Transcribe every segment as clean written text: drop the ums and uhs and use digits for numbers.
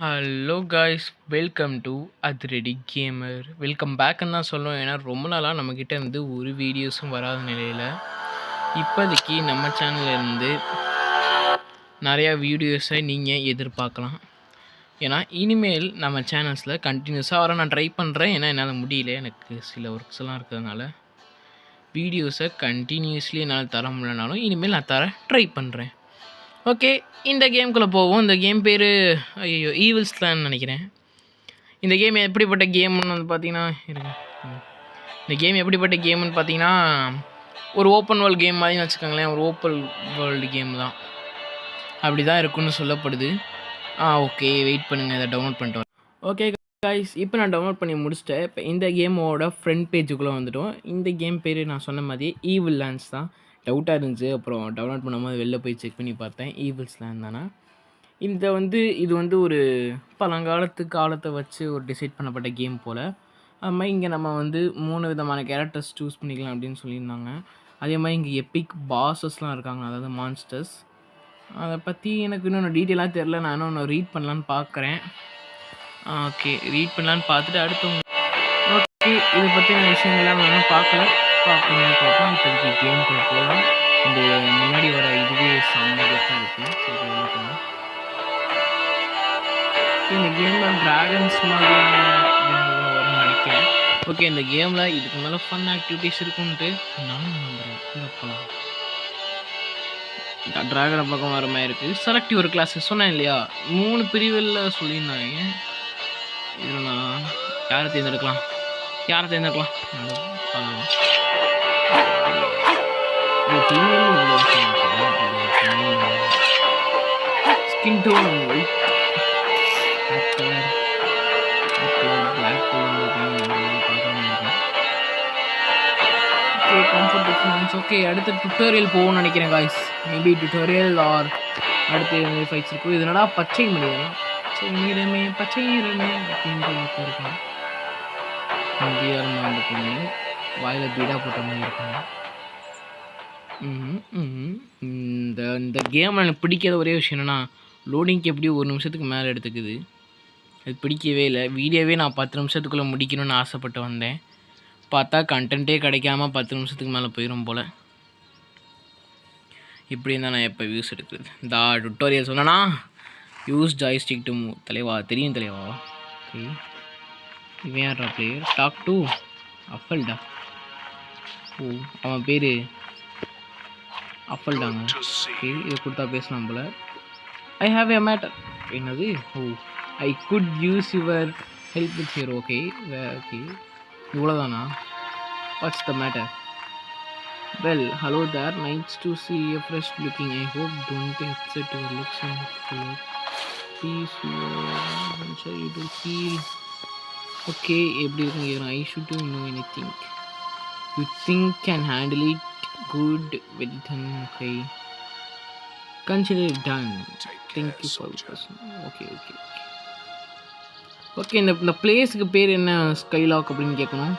Hello guys, welcome to அதிரடி gamer. Welcome பேக்குன்னு தான் சொல்லுவோம். ஏன்னா ரொம்ப நாளாக நம்மக்கிட்ட இருந்து ஒரு வீடியோஸும் வராத நிலையில் இப்போதைக்கு நம்ம சேனல்லேருந்து நிறையா வீடியோஸை நீங்கள் எதிர்பார்க்கலாம். ஏன்னா இனிமேல் நம்ம சேனல்ஸில் கண்டினியூஸாக வர நான் ட்ரை பண்ணுறேன். ஏன்னா என்னால் முடியல, எனக்கு சில ஒர்க்ஸ் எல்லாம் இருக்கிறதுனால வீடியோஸை கண்டினியூஸ்லி என்னால் தர முடியலனாலும் இனிமேல் நான் ட்ரை பண்ணுறேன். ஓகே, இந்த கேம்குள்ளே போவோம். இந்த கேம் பேர் ஈவில்ஸ்லான்னு நினைக்கிறேன். இந்த கேம் எப்படிப்பட்ட கேம்னு வந்து பார்த்தீங்கன்னா இந்த கேம் எப்படிப்பட்ட கேம்னு பார்த்தீங்கன்னா ஒரு ஓப்பன் வேர்ல்டு கேம் மாதிரின்னு வச்சுக்கோங்களேன். ஒரு ஓப்பன் வேர்ல்டு கேம் தான், அப்படி தான் இருக்குன்னு சொல்லப்படுது. ஓகே, வெயிட் பண்ணுங்கள், இதை டவுன்லோட் பண்ணிட்டு வரேன். ஓகே கைஸ், இப்போ நான் டவுன்லோட் பண்ணி முடிச்சிட்டேன். இப்போ இந்த கேமோட ஃப்ரண்ட் பேஜுக்குள்ளே வந்துட்டோம். இந்த கேம் பேர் நான் சொன்ன மாதிரி ஈவில் லேண்ட்ஸ் தான். டவுட்டாக இருந்துச்சு, அப்புறம் டவுன்லோட் பண்ணும்போது வெளில போய் செக் பண்ணி பார்த்தேன். ஈவில்ஸ் லேண்ட் தானே இது வந்து ஒரு காலத்தை வச்சு ஒரு டிசைட் பண்ணப்பட்ட கேம் போல். அது மாதிரி இங்கே நம்ம வந்து 3 விதமான கேரக்டர்ஸ் சூஸ் பண்ணிக்கலாம் அப்படின்னு சொல்லியிருந்தாங்க. அதே மாதிரி இங்கே எப்பிக் பாஸஸ்லாம் இருக்காங்க, அதாவது மான்ஸ்டர்ஸ். அதை பற்றி எனக்கு இன்னும் டீட்டெயிலாக தெரில. நான் இன்னும் ரீட் பண்ணலான்னு பார்க்குறேன். ஓகே, ரீட் பண்ணலான்னு பார்த்துட்டு அடுத்தவங்க ஓகே இதை பற்றின விஷயங்கள்லாம் நான் இன்னும் பார்ப்போம். இப்போதைக்கு கேமுக்குள்ள போகலாம். இந்த முன்னாடி வர இதுவே சம்மதத்தான் இருக்குது. சரி, இந்த கேமில் ட்ராகன்ஸ் மாதிரி வரும்னு நினைக்கிறேன். ஓகே, இந்த கேமில் இதுக்கு மேலே ஃபன் ஆக்டிவிட்டிஸ் இருக்குன்ட்டு நானும் நம்புகிறேன். இங்கே போகலாம். ட்ராகனை பக்கம் வர மாதிரி இருக்குது. செலக்டிவ் ஒரு கிளாஸ் சொன்னேன் இல்லையா, 3 பிரிவில் சொல்லியிருந்தாங்க. இதில் நான் யாரை தேர்ந்தெடுக்கலாம்? Skin tone white, black comfort difference. Okay, அடுத்த டுட்டோரியல் போகணும்னு நினைக்கிறேன் காய்ஸ். மேபி டுட்டோரியல் ஆர் அடுத்து ஃபைட்ஸ் இருக்கும். இது என்னடா பச்சை மனிதனா? பச்சை நிறமே அப்படின்ட்டு இருக்காங்க. இந்தியாவில் அந்த பொண்ணு வாயில் பீடா போட்ட மாதிரி இருக்காங்க. இந்த கேமில் எனக்கு பிடிக்காத ஒரே விஷயம் என்னென்னா, லோடிங்க்கு எப்படியும் 1 நிமிஷத்துக்கு மேலே எடுத்துக்குது. அது பிடிக்கவே இல்லை. வீடியோவே நான் 10 நிமிஷத்துக்குள்ளே முடிக்கணும்னு ஆசைப்பட்டு வந்தேன். பார்த்தா கண்டென்ட்டே கிடைக்காம 10 நிமிஷத்துக்கு மேலே போயிடும் போல். இப்படி இருந்தால் நான் எப்போ வியூஸ் எடுக்குறது? இந்த டுட்டோரியல் சொன்னா யூஸ் ஜாய்ஸ்டிக் டு மூவ். தலைவா தெரியும் தலைவா. ஓகே, இவன் யாரா பிளேயர்? டாக் டு அஃபல்டா. ஓ, அவன் பேர் அஃபல்டாங்க. ஓகே, இதை கொடுத்தா பேசலாம் போல். I have a matter. என்னது? ஓ, I could use your help with here. Okay okay, இவ்வளோதானா? What's the matter? Well, hello there, nice to see a fresh looking. I hope don't upset your looks and please you to feel okay. எப்படி இருக்குன்னு கேட்குறேன். I should to know any thing you think can handle it good well done. Okay, consider it done. Thank you for person. Okay okay okay. இந்த பிளேஸுக்கு பேர் என்ன? ஸ்கைலாக் அப்படின்னு கேட்கணும்.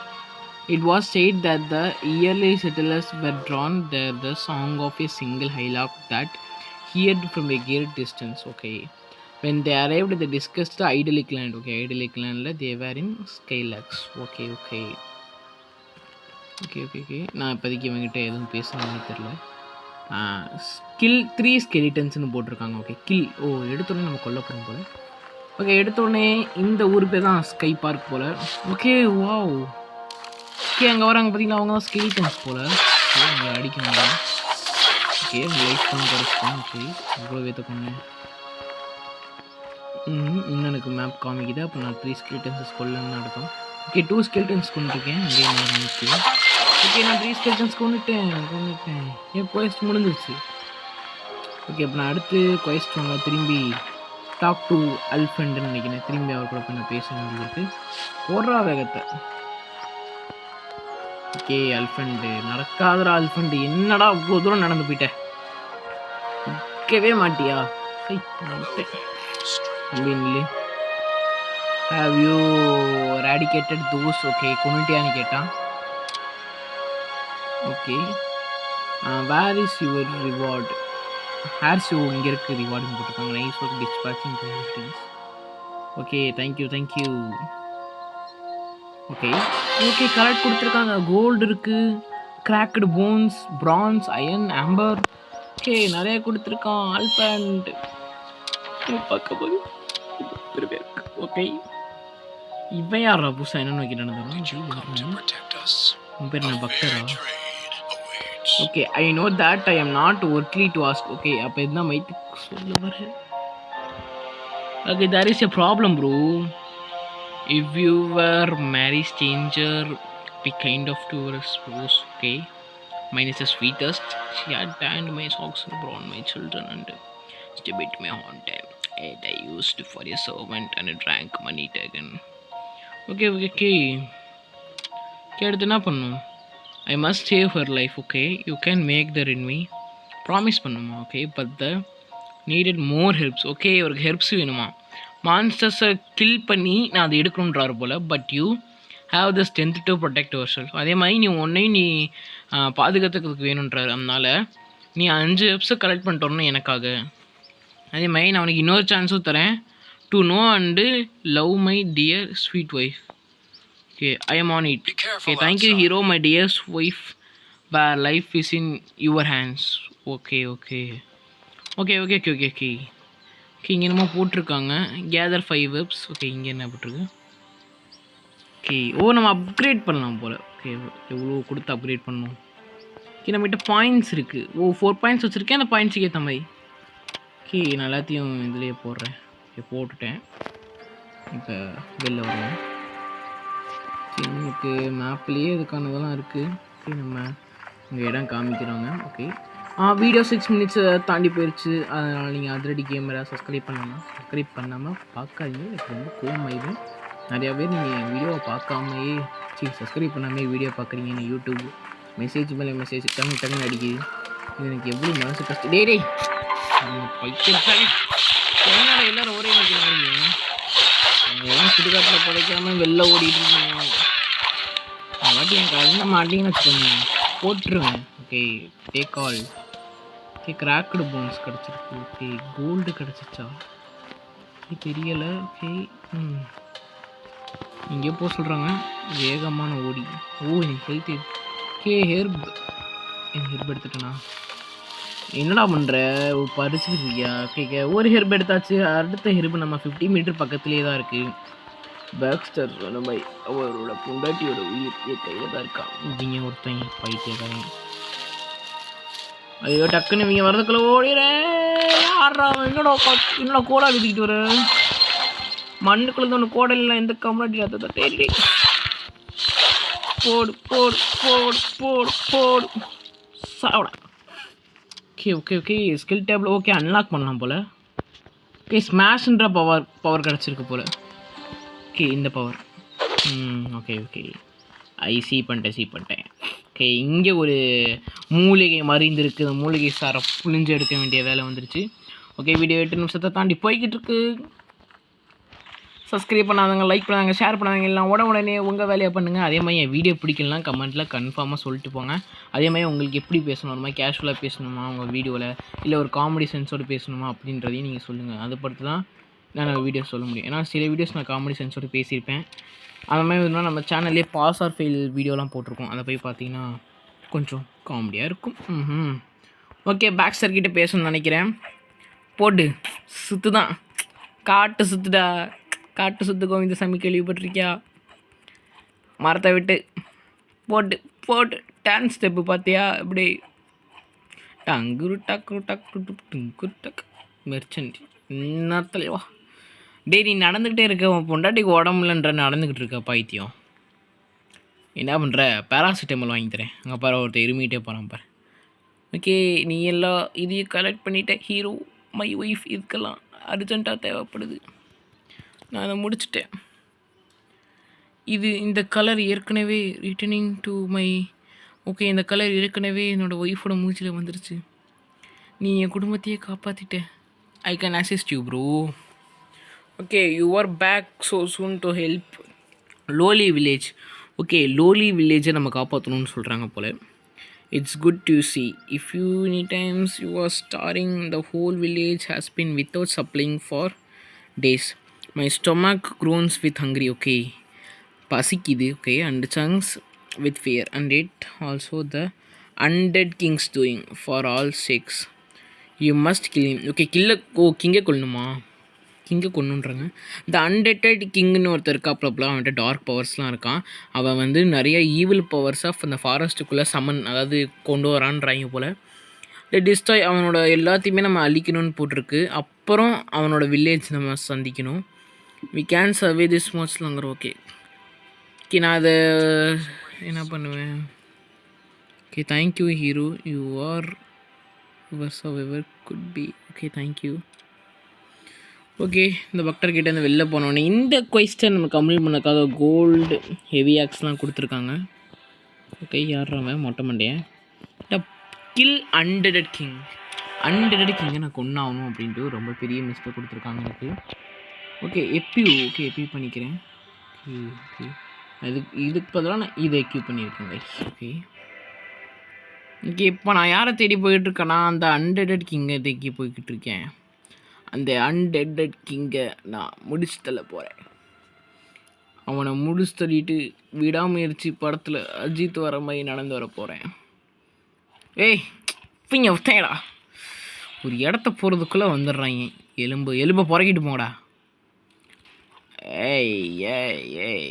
It was said that the early settlers were drawn there the song of a single haylock that heard from a great distance. Okay, when they arrived they discussed the idyllic land. Okay, idyllic land they were in Skylocks. Okay நான் இப்போதைக்கு இவங்ககிட்ட எதுவும் பேசணும்னு தெரியல. Skill 3 ஸ்கெலிட்டன்ஸ்னு போட்டிருக்காங்க. Okay, kill. ஓ, எடுத்தோடனே நம்ம கொல்ல போகிறோம் போல். ஓகே, எடுத்தோடனே இந்த ஊர் பேர் தான் ஸ்கை பார்க் போல். Okay, wow. ஓகே, அங்கே வராங்க பார்த்தீங்கன்னா, அவங்க தான் ஸ்கெலிட்டன்ஸ் போல். அங்கே அடிக்கணும். ஓகே, லைட் பண்ண கிடச்சிட்டேன். ஓகே, இவ்வளோ வேத்த பண்ணேன். இன்னும் எனக்கு மேப் காமிக்குது. அப்போ நான் 3 ஸ்கெலிட்டன்ஸஸ் கொல்லணும்னு அர்த்தம். ஓகே, 2 ஸ்கெலிட்டன்ஸ் கொண்டுருக்கேன். அங்கேயே நான் ஆரம்பிச்சு. ஓகே, நான் 3 ஸ்கெலிட்டன்ஸ் கொண்டுட்டேன். என் குவெஸ்ட் முடிஞ்சிருச்சு. ஓகே, இப்போ நான் அடுத்து குவெஸ்ட் வாங்க திரும்பி டாக் டு அல்ஃபண்டுன்னு நினைக்கிறேன். திரும்பி அவர் கூட போய் நான் பேச வேண்டியிருக்கு. போடுறா வேகத்தை. ஓகே, அல்ஃபண்டு நடக்காதரா. அல்ஃபண்டு என்னடா இவ்வளோ தூரம் நடந்து போயிட்டேன், நிற்கவே மாட்டியா? அப்படின்னு have you eradicated those? Okay, கொண்டுட்டியான்னு கேட்டான். Okay, where is your reward? ஹேர் ஷோ இங்கே இருக்குது, ரிவார்டுன்னு போட்டிருக்காங்க. Nice work dispatching please. Okay thank you thank you. Okay okay collect கொடுத்துருக்காங்க. கோல்டு இருக்குது, cracked bones, bronze, iron, amber. Okay நிறைய கொடுத்துருக்கான். ஆல்பண்ட் பார்க்க போது பெருமையாக இருக்கு. ஓகே இவன் யாரா புதுசாக என்னென்னு வைக்கிறான்? உன் பேர் என்ன பக்தரா? Okay I know that I am not ஒர்க்லி டு ஆஸ்க். ஓகே அப்போ இதுதான் மைத்துக்கு சொல்ல வர. Okay there is a problem bro. If you were married stranger be kind of to your spouse. Okay mine is the sweetest. She had tanned my socks and brown my children and bit me on time and I used for a servant and drank money taken. Okay okay okay அடுத்து என்ன பண்ணும்? I must save her life. Okay you can make that in me promise பண்ணுமா? Okay but the needed more helps. Okay இவருக்கு helps வேணுமா? மான்ஸ்டர்ஸை kill பண்ணி நான் அதை எடுக்கணுன்றாரு போல். But you have the strength to protect your self. அதே மாதிரி நீ உன்னையும் நீ பாதுகாத்துக்கிறதுக்கு வேணுன்றாரு. அதனால் நீ 5 ஹெல்ப்ஸை கலெக்ட் பண்ணிட்டு வரணும் எனக்காக. அதே மாதிரி நான் அவனுக்கு இன்னொரு சான்ஸும் தரேன். To know and love my dear sweet wife. Okay I am on it. Okay thank you hero my dears wife where life is in your hands. Okay okay okay okay okay okay okay okay இங்கே என்னமோ போட்டிருக்காங்க. Gather 5 webs. Okay இங்கே என்ன போட்டிருக்கு? Okay நம்ம upgrade பண்ணலாம் போல். Okay எவ்வளோ கொடுத்து அப்கிரேட் பண்ணணும்? ஓகே நம்மகிட்ட பாயிண்ட்ஸ் இருக்குது. 4 பாயிண்ட்ஸ் வச்சுருக்கேன். அந்த பாயிண்ட்ஸுக்கு ஏற்ற மாதிரி. ஓகே நான் எல்லாத்தையும் இதுலேயே போடுறேன். ஓகே போட்டுட்டேன். இப்போ வெளில வருவோம். எனக்கு மேப்லேயே இதுக்கானதெல்லாம் இருக்குது. ஓகே நம்ம இங்கே இடம் காமிக்கிறாங்க. ஓகே வீடியோ 6 மினிட்ஸ் தாண்டி போயிடுச்சு. அதனால் நீங்கள் அதிரடி கேமரா சப்ஸ்கிரைப் பண்ணாமல் பார்க்காதீங்க. எனக்கு ரொம்ப கோவமாயிடும். நிறையா பேர் நீங்கள் வீடியோவை பார்க்காமையே சப்ஸ்கிரைப் பண்ணாமல் வீடியோ பார்க்குறீங்க. யூடியூப் மெசேஜ் மேலே மெசேஜ் டக்குன்னு அடிக்குது. இது எனக்கு எவ்வளோ மனசு கஷ்டம். டேய் பைக்கிட்டாலே என்னடா எல்லோரும் ஒரே மாதிரி வரீங்க. எல்லாம் சுடுகாட்டில் படைக்காமல் வெளில ஓடிட்டு இருக்கீங்க. வாட்டி எனக்கு அதில் மாட்டிங்கன்னு வச்சுக்கோங்க போட்டுருவேன். Okay take all. Okay cracked bones கிடச்சிருக்கு. ஓகே கோல்டு கிடச்சிச்சா? ஓகே தெரியலை. ஓகே இங்கே போக சொல்கிறாங்க. வேகமான ஓடி. எனக்கு ஹெல்த். Okay herb எடுத்துட்டேண்ணா. என்னடா பண்ணுற? பறிச்சுக்கிட்டு இருக்கியா? ஓகே ஒரு ஹெர்ப் எடுத்தாச்சு. அடுத்த ஹெர்ப் நம்ம 50 மீட்டர் பக்கத்துலேயே தான் இருக்குது. பேக்ஸ்டர் சொன்ன மாதிரி அவரோட பொண்டாட்டியோட உயிர் கையில் தான் இருக்கான். இவங்க ஒருத்தங்க பைத்தியக்காரங்க. ஐயோ டக்குன்னு இவங்க வரதுக்குள்ள ஓடிடுறேன். யாரா என்னோட கோடா விதிக்கிட்டு வர மண்ணுக்குள்ள ஒன்று கோடை இல்லை. எந்த கம்யூனிட்டி அதை தேடி போடு போடு போடு போடு போடு சாப்பிட. Okay okay okay skill table. Okay unlock பண்ணலாம் போல். ஓகே ஸ்மாஷ்ன்ற பவர் கிடச்சிருக்கு போல். ஓகே இந்த பவர். ஓகே ஓகே சி பண்ணிட்டேன். ஓகே இங்கே ஒரு மூலிகை மறைந்திருக்கு. அந்த மூலிகை சாரை புழிஞ்சு எடுக்க வேண்டிய வேலை வந்துருச்சு. ஓகே வீடியோ 8 நிமிஷத்தை தாண்டி போய்கிட்டு இருக்கு. சப்ஸ்கிரைப் பண்ணாதவங்க, லைக் பண்ணாதவங்க, ஷேர் பண்ணாதவங்க எல்லாம் உடனே உங்கள் வேலையை பண்ணுங்கள். அதே மாதிரி என் வீடியோ பிடிக்கலாம் கமெண்ட்டில் கன்ஃபார்மாக சொல்லிட்டு போங்க. அதே மாதிரி உங்களுக்கு எப்படி பேசணும், ஒரு மாதிரி கேஷுவலாக பேசணுமா உங்கள் வீடியோவில், இல்லை ஒரு காமெடி சென்ஸோடு பேசணுமா அப்படின்றதையும் நீங்கள் சொல்லுங்கள். அதை பொறுத்து தான் நான் வீடியோஸ் சொல்ல முடியும். ஏன்னா சில வீடியோஸ் நான் காமெடி சென்ஸோடு பேசியிருப்பேன். அந்த மாதிரி இருந்தால் நம்ம சேனல்லே பாஸ் ஆர் ஃபெயில் வீடியோலாம் போட்டிருக்கோம். அதை போய் பார்த்தீங்கன்னா கொஞ்சம் காமெடியாக இருக்கும். ஓகே பேக்ஸ்டர் கிட்டே பேசணும்னு நினைக்கிறேன். போட்டு சுற்று தான் காட்டு சுற்றுடா. காட்டு சுத்து கோவிந்தசாமி கேள்விப்பட்டிருக்கியா? மரத்தை விட்டு போட்டு போட்டு டான்ஸ் ஸ்டெப்பு பார்த்தியா? இப்படி டங்குரு டக்கு டக்கு டுங்குரு டக்கு மெர்ச்சன்ட் என்னத்தலைவா. டே நீ நடந்துக்கிட்டே இருக்க, உன் பொண்டாட்டிக்கு உடம்புலன்ற நடந்துக்கிட்டு இருக்க பைத்தியம். என்ன பண்ணுற? பேராசிட்டமல் வாங்கி தரேன். அங்கே பாரு ஒருத்தர் இருமிகிட்டே போகிறான் பாரு. ஓகே நீ எல்லாம் இதையும் கலெக்ட் பண்ணிட்டேன். ஹீரோ மை ஒய்ஃப் இதுக்கெல்லாம் அர்ஜென்ட்டாக தேவைப்படுது. நான் அதை முடிச்சிட்டேன். இந்த கலர் ஏற்கனவே ரிட்டர்னிங் டு மை. ஓகே இந்த கலர் ஏற்கனவே என்னோடய ஒய்ஃபோட மூச்சில் வந்துருச்சு. நீ என் குடும்பத்தையே காப்பாற்றிட்ட. I can assist you bro. Okay you are back so soon to help Loli village. Okay Loli வில்லேஜை நம்ம காப்பாற்றணும்னு சொல்கிறாங்க போல். It's good to see if you any times you are staring the whole village has been without supplying for days. My stomach groans with hungry. Okay, பசிக்குது. Okay, and chunks with fear and it also the undead king's doing for all six you must kill him. Okay, கிங்கை கொல்லணுமா? கிங்கை கொண்டுன்றாங்க. இந்த undead கிங்னு ஒருத்தர் இருக்காப்புல, அவன்கிட்ட dark பவர்ஸ்லாம் இருக்கான். அவன் வந்து நிறைய ஈவில் பவர்ஸ் ஆஃப் அந்த ஃபாரஸ்ட்டுக்குள்ளே அதாவது கொண்டு வரான்றாங்க போல். டிஸ்ட்ராய் அவனோட எல்லாத்தையுமே நம்ம அழிக்கணும்னு போட்டிருக்கு. அப்புறம் அவனோட வில்லேஜ் நம்ம சந்திக்கணும். We can survey this much longer. Okay okay, நான் அதை என்ன பண்ணுவேன்? Okay, thank you hero, you are your survivor good bye. Okay, thank you. Okay, இந்த பக்டர்கிட்ட இருந்து வெளில போனோடனே இந்த கொஸ்டின் நம்ம கம்ப்ளீட் பண்ணக்காக கோல்டு ஹெவி ஆக்ஸ்லாம் கொடுத்துருக்காங்க. ஓகே, யார்றாம மொட்டை மண்டையன் கில் அன்டெட் கிங். அன்டெட் கிங்கை நான் கொண்டாகணும் அப்படின்ட்டு ரொம்ப பெரிய மிஸ்டேக் கொடுத்துருக்காங்க எனக்கு. ஓகே, ஓகே எப்பியூ பண்ணிக்கிறேன். ஓகே, இதுக்கு பதிலாக நான் இதை எக்யூ பண்ணியிருக்கேன் கைஸ். ஓகே ஓகே, இப்போ நான் யாரை தேடி போயிட்டுருக்கேன்னா அந்த அன்டெட் கிங்கை தேக்கி போய்கிட்டு இருக்கேன். அந்த அன்டெட் கிங்கை நான் முடிச்சு தள்ள போகிறேன். அவனை முடிச்சு தள்ளிட்டு விடாமுயற்சி படத்தில் அஜித் வர மாதிரி நடந்து வர போகிறேன். ஏய் பிங்க தேடா, ஒரு இடத்த போகிறதுக்குள்ளே வந்துடுறாங்க. எலும்பை புறக்கிட்டு போங்கடா. ஏய் ஏய் ஏய்,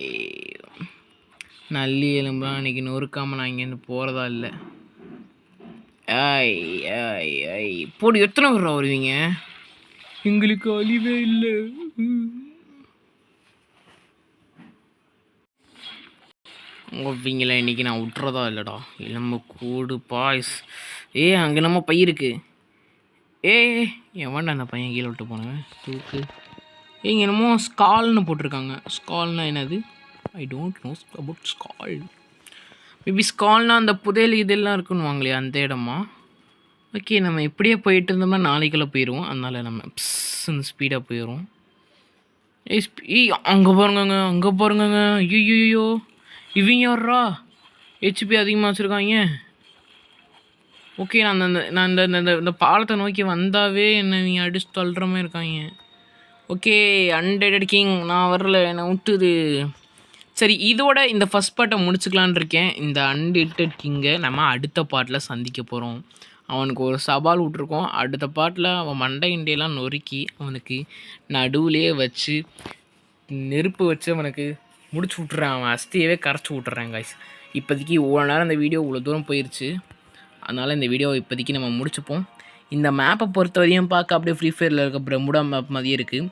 நல்லி எலும்புலாம் அன்றைக்கி நொறுக்காமல் நான் இங்கேருந்து போகிறதா இல்லை. ஏய் ஏய் ஏய் போடு, எத்தனை பேர் வருவீங்க? எங்களுக்கு அழிவே இல்லை. ஓவிங்களா, இன்றைக்கி நான் விட்டுறதா இல்லைடா. எலும்பு கூடு பாய்ஸ். அங்கே நம்ம பையன் இருக்கு. எவன்டா அந்த பையன் கீழே விட்டு போனேன் தூக்கு. இங்கே என்னமோ ஸ்கால்னு போட்டிருக்காங்க. ஸ்கால்னால் என்னது? I don't know about skull. Maybe ஸ்கால்னால் அந்த புதையல் இதெல்லாம் இருக்குன்னு வாங்கலையா, அந்த இடமா? ஓகே, நம்ம இப்படியே போயிட்டு இருந்தோம்னா நாளைக்குள்ளே போயிடுவோம். அதனால் நம்ம ஸ்பீடாக போயிடுவோம். அங்கே பாருங்கங்க. ஐயோ, இவங்க யாரா ஹெச்பி அதிகமாக வச்சுருக்காங்க. ஓகே, நான் இந்த பாலத்தை நோக்கி வந்தாவே என்னை நீ அடிச்சு தள்ளுற மாதிரி இருக்காங்க. ஓகே, அன்டெட் கிங் நான் வரல, என்னை விட்டுது. சரி, இதோட இந்த ஃபஸ்ட் பார்ட்டை முடிச்சுக்கலான் இருக்கேன். இந்த அன்டெட் கிங்கை நம்ம அடுத்த பார்ட்டில் சந்திக்க போகிறோம். அவனுக்கு ஒரு சவால் விட்ருக்கோம். அடுத்த பார்ட்டில் அவன் மண்டை இண்டையெல்லாம் நொறுக்கி அவனுக்கு நடுவுலேயே வச்சு நெருப்பு வச்சு அவனுக்கு முடிச்சு விட்றேன். அவன் அஸ்தியவே கரைச்சி விட்றேன் கைஸ். இப்போதைக்கு இவ்வளோ நேரம் இந்த வீடியோ இவ்வளோ தூரம் போயிடுச்சு. அதனால் இந்த வீடியோவை இப்போதைக்கு நம்ம முடிச்சுப்போம். இந்த மேப்பை பொறுத்த வரையும் பார்க்க அப்படியே ஃப்ரீ ஃபயரில் இருக்க பிரமுடா மேப் மாதிரியே இருக்குது.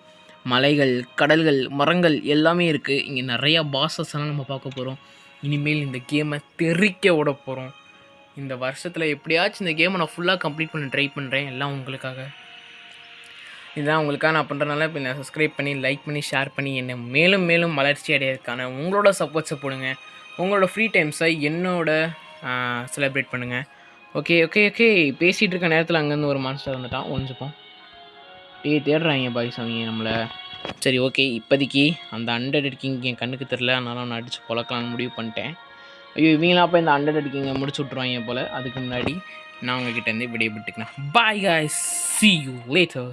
மலைகள், கடல்கள், மரங்கள் எல்லாமே இருக்குது. இங்கே நிறையா பாஸஸ் எல்லாம் நம்ம பார்க்க போகிறோம். இனிமேல் இந்த கேமை தெறிக்க விட போகிறோம். இந்த வருஷத்தில் எப்படியாச்சும் இந்த கேமை நான் ஃபுல்லாக கம்ப்ளீட் பண்ண ட்ரை பண்ணுறேன். எல்லாம் உங்களுக்காக. இதுதான் உங்களுக்காக நான் பண்ணுறதுனால இப்போ நான் சப்ஸ்கிரைப் பண்ணி, லைக் பண்ணி, ஷேர் பண்ணி என்னை மேலும் மேலும் வளர்ச்சி அடையிறதுக்கான உங்களோட சப்போர்ட்ஸை போடுங்க. உங்களோட ஃப்ரீ டைம்ஸை என்னோட செலிப்ரேட் பண்ணுங்கள். ஓகே பேசிகிட்டு இருக்க நேரத்தில் அங்கேருந்து ஒரு மான்ஸ்டர் வந்துட்டான். ஒழிஞ்சுப்போம். தேடுறாங்க பாய்ஸ் அவங்க நம்மளை. சரி, ஓகே, இப்போதைக்கு அந்த அன்டெட் கிங் என் கண்ணுக்கு தெரில. அதனால நான் அடித்து பொழக்கலான்னு முடிவு பண்ணிட்டேன். இவங்களாம் அப்போ இந்த அன்டெட் கிங்கை முடிச்சு விட்ருவாங்க போல். அதுக்கு முன்னாடி நான் உங்ககிட்ட இருந்து விடைபெற்றுக்கிறேன். Bye guys, see you later.